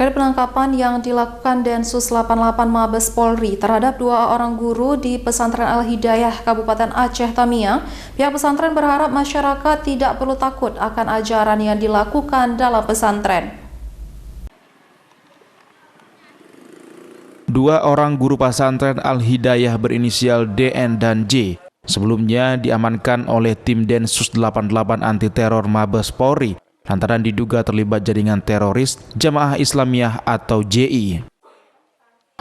terkait penangkapan yang dilakukan Densus 88 Mabes Polri terhadap 2 orang guru di Pesantren Al-Hidayah, Kabupaten Aceh Tamiang. Pihak pesantren berharap masyarakat tidak perlu takut akan ajaran yang dilakukan dalam pesantren. 2 orang guru pesantren Al-Hidayah berinisial DN dan J sebelumnya diamankan oleh tim Densus 88 anti teror Mabes Polri lantaran diduga terlibat jaringan teroris Jamaah Islamiyah atau JI.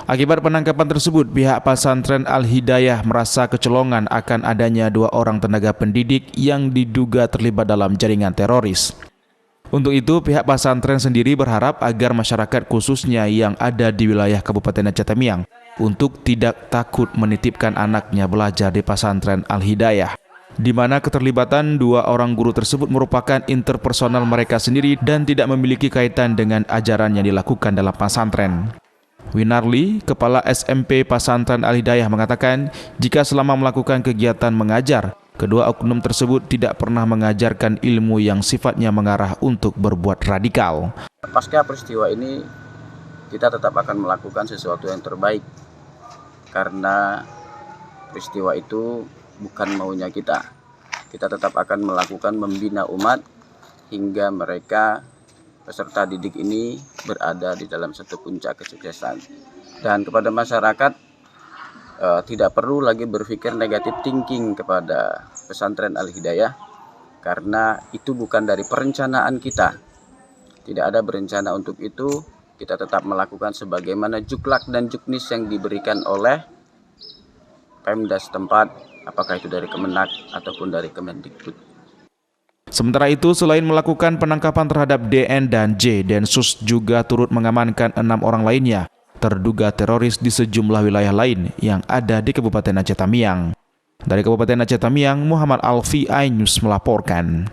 Akibat penangkapan tersebut, pihak pesantren Al-Hidayah merasa kecolongan akan adanya 2 orang tenaga pendidik yang diduga terlibat dalam jaringan teroris. Untuk itu, pihak pesantren sendiri berharap agar masyarakat khususnya yang ada di wilayah Kabupaten Aceh Tamiang untuk tidak takut menitipkan anaknya belajar di pesantren Al-Hidayah, di mana keterlibatan 2 orang guru tersebut merupakan interpersonal mereka sendiri dan tidak memiliki kaitan dengan ajaran yang dilakukan dalam pesantren. Winarli, Kepala SMP Pesantren Al-Hidayah mengatakan, jika selama melakukan kegiatan mengajar, kedua oknum tersebut tidak pernah mengajarkan ilmu yang sifatnya mengarah untuk berbuat radikal. Pasca peristiwa ini, kita tetap akan melakukan sesuatu yang terbaik, karena peristiwa itu bukan maunya kita. Kita tetap akan melakukan membina umat hingga mereka peserta didik ini berada di dalam satu puncak kesuksesan. Dan kepada masyarakat tidak perlu lagi berpikir negatif thinking kepada pesantren Al-Hidayah, karena itu bukan dari perencanaan kita. Tidak ada berencana untuk itu. Kita tetap melakukan sebagaimana juklak dan juknis yang diberikan oleh Pemda setempat, apakah itu dari Kemenak ataupun dari Kemendikbud. Sementara itu, selain melakukan penangkapan terhadap DN dan J, Densus juga turut mengamankan 6 orang lainnya terduga teroris di sejumlah wilayah lain yang ada di Kabupaten Aceh Tamiang. Dari Kabupaten Aceh Tamiang, Muhammad Alfi, iNews melaporkan.